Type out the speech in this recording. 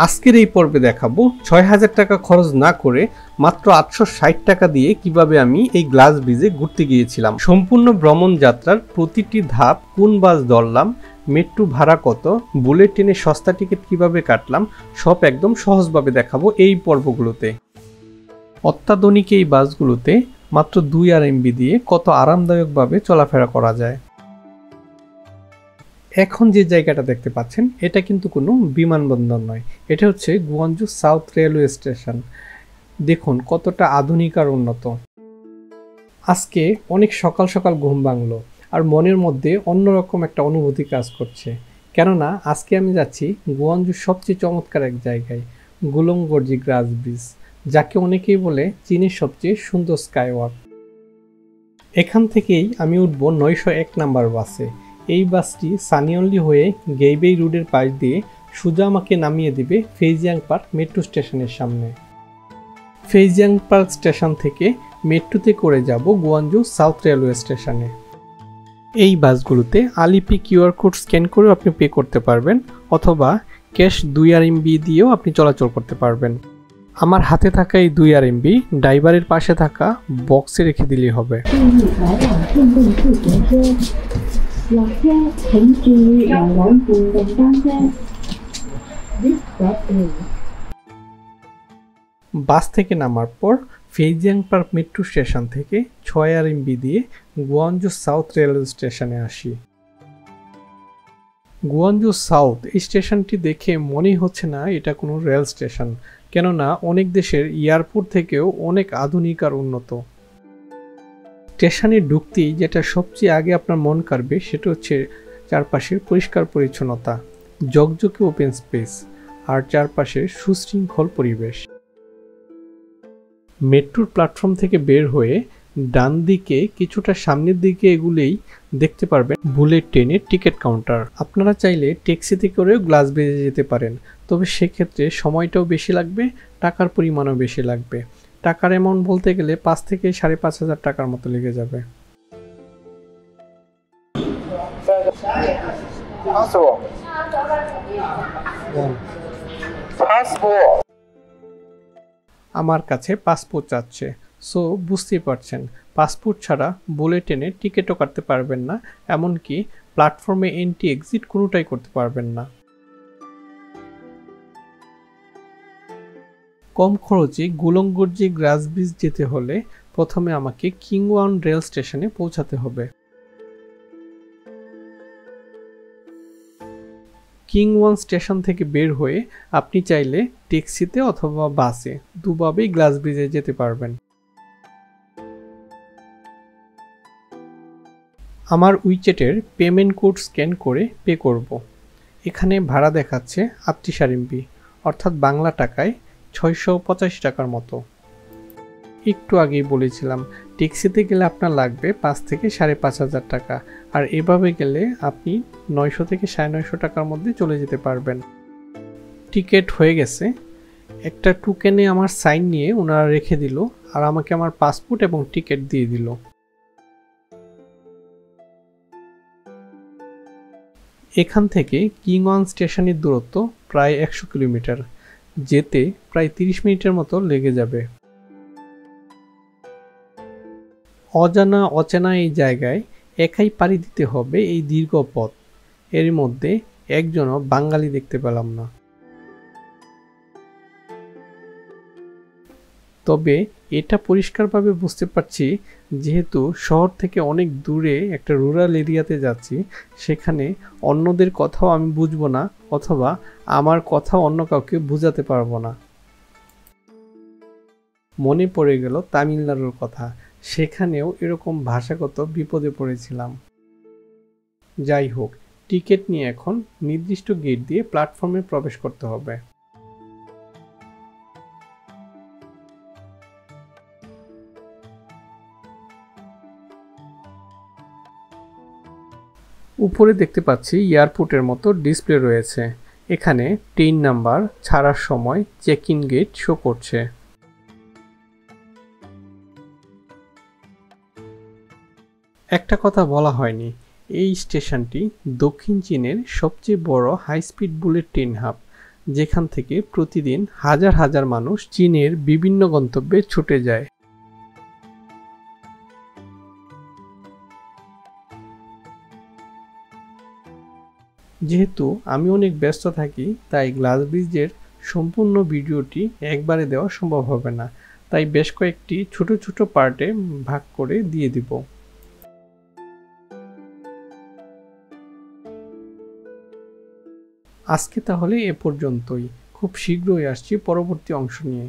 আজকের এই পর্বে দেখাবো ৬০০০ টাকা খরচ না করে মাত্র ৮৬০ টাকা দিয়ে কিভাবে আমি এই গ্লাস ব্রিজে ঘুরতে গিয়েছিলাম। সম্পূর্ণ ভ্রমণ যাত্রার প্রতিটি ধাপ, কোন বাস ধরলাম, মেট্রো ভাড়া কত, বুলেট ট্রেনের সস্তা টিকিট কিভাবে কাটলাম, সব একদম সহজভাবে দেখাবো এই পর্বগুলোতে। অত্যাধুনিক এই বাসগুলোতে মাত্র 2 RMB দিয়ে কত আরামদায়কভাবে চলাফেরা করা যায়। এখন যে জায়গাটা দেখতে পাচ্ছেন এটা কিন্তু কোনো বিমানবন্দর নয়, এটা হচ্ছে গুয়াঞ্জু সাউথ রেলওয়ে স্টেশন। দেখুন কতটা আধুনিক আর উন্নত। আজকে অনেক সকাল সকাল ঘুম ভাঙলো আর মনের মধ্যে অন্যরকম একটা অনুভূতি কাজ করছে, কেননা আজকে আমি যাচ্ছি গুয়াঞ্জুর সবচেয়ে চমৎকার এক জায়গায়, গুলংগর্জি গ্লাস ব্রিজ, যাকে অনেকেই বলে চীনের সবচেয়ে সুন্দর স্কাইওয়াক। এখান থেকেই আমি উঠব 901 নাম্বার বাসে। এই বাসটি সানিয়নলি হয়ে গেইবেই রোডের পাশ দিয়ে সোজা আমাকে নামিয়ে দিবে ফেইজিয়াং পার্ক মেট্রো স্টেশনের সামনে। ফেইজিয়াং পার্ক স্টেশন থেকে মেট্রোতে করে যাব গুয়াঞ্জু সাউথ রেলওয়ে স্টেশনে। এই বাসগুলোতে আলিপি কিউআর কোড স্ক্যান করেও আপনি পে করতে পারবেন, অথবা ক্যাশ 2 RMB দিয়েও আপনি চলাচল করতে পারবেন। আমার হাতে থাকা এই 2 RMB ড্রাইভারের পাশে থাকা বক্সে রেখে দিলেই হবে। বাস থেকে নামার পর ফেইজিয়াং পার্ক মেট্রো স্টেশন থেকে 6 RMB দিয়ে গুয়াঞ্জু সাউথ রেলওয়ে স্টেশনে আসি। গুয়াঞ্জু সাউথ এই স্টেশনটি দেখে মনেই হচ্ছে না এটা কোনো রেল স্টেশন, কেননা অনেক দেশের এয়ারপোর্ট থেকেও অনেক আধুনিক আর উন্নত। স্টেশনে ঢুকতেই যেটা সবচেয়ে আগে আপনার মন কাড়বে সেটা হচ্ছে চারপাশের পরিষ্কার পরিচ্ছন্নতা, ঝকঝকে ওপেন স্পেস আর চারপাশের সুশৃঙ্খল পরিবেশ। মেট্রোর প্ল্যাটফর্ম থেকে বের হয়ে ডান দিকে কিছুটা সামনের দিকে এগুলেই দেখতে পারবেন বুলেট ট্রেনের টিকিট কাউন্টার। আপনারা চাইলে ট্যাক্সিতে করেও গ্লাস ব্রিজে যেতে পারেন, তবে সেক্ষেত্রে সময়টাও বেশি লাগবে, টাকার পরিমাণও বেশি লাগবে। টাকার অ্যামাউন্ট বলতে গেলে 5 থেকে 5,500 টাকার মতো লেগে যাবে। আমার কাছে পাসপোর্ট চাচ্ছে, সো বুঝতেই পারছেন পাসপোর্ট ছাড়া বুলেট ট্রেনের টিকিটও কাটতে পারবেন না, এমনকি প্ল্যাটফর্মে এন্ট্রি এক্সিট কোনোটাই করতে পারবেন না। কম খরচে গুলংগর্জি গ্লাস ব্রিজ যেতে হলে প্রথমে আমাকে কিংওয়ান রেল স্টেশনে পৌঁছাতে হবে। কিংওয়ান স্টেশন থেকে বের হয়ে আপনি চাইলে ট্যাক্সিতে অথবা বাসে দুভাবেই গ্লাস ব্রিজে যেতে পারবেন। আমার উইচেটের পেমেন্ট কোড স্ক্যান করে পে করব। এখানে ভাড়া দেখাচ্ছে 38 RMB, অর্থাৎ বাংলা টাকায় 685 টাকার মতো। একটু আগেই বলেছিলাম ট্যাক্সিতে গেলে আপনার লাগবে 5 থেকে 5,500 টাকা, আর এভাবে গেলে আপনি 900 থেকে 950 টাকার মধ্যে চলে যেতে পারবেন। টিকিট হয়ে গেছে, একটা টোকেনে আমার সাইন নিয়ে ওনারা রেখে দিল আর আমাকে আমার পাসপোর্ট এবং টিকিট দিয়ে দিল। এখান থেকে কিংওয়ান স্টেশনের দূরত্ব প্রায় 100 কিলোমিটার, যেতে প্রায় 30 মিনিটের মতো লেগে যাবে। অজানা অচেনা এই জায়গায় একাই পাড়ি দিতে হবে এই দীর্ঘ পথ, এর মধ্যে একজনও বাঙালি দেখতে পেলাম না। তবে এটা পরিষ্কারভাবে বুঝতে পারছি, যেহেতু শহর থেকে অনেক দূরে একটা রুরাল এরিয়াতে যাচ্ছি, সেখানে অন্যদের কথাও আমি বুঝবো না, অথবা আমার কথা অন্য কাউকে বোঝাতে পারবো না। মনে পড়ে গেল তামিলনাড়ুর কথা, সেখানেও এরকম ভাষাগত বিপদে পড়েছিলাম। যাই হোক, টিকিট নিয়ে এখন নির্দিষ্ট গেট দিয়ে প্ল্যাটফর্মে প্রবেশ করতে হবে। উপরে দেখতে পাচ্ছি এয়ারপোর্টের মতো ডিসপ্লে রয়েছে, এখানে ট্রেন নাম্বার, ছাড়ার সময়, চেক ইন গেট শো করছে। একটা কথা বলা হয়নি, এই স্টেশনটি দক্ষিণ চীনের সবচেয়ে বড় high speed bullet train hub, যেখান থেকে প্রতিদিন হাজার হাজার মানুষ চীনের বিভিন্ন গন্তব্যে ছুটে যায়। যেহেতু আমি অনেক ব্যস্ত থাকি, তাই গ্লাস ব্রিজের সম্পূর্ণ ভিডিওটি একবারে দেওয়া সম্ভব হবে না, তাই বেশ কয়েকটি ছোট ছোট পার্টে ভাগ করে দিয়ে দিব। আজকে তাহলে এ পর্যন্তই। খুব শীঘ্রই আসছি পরবর্তী অংশ নিয়ে।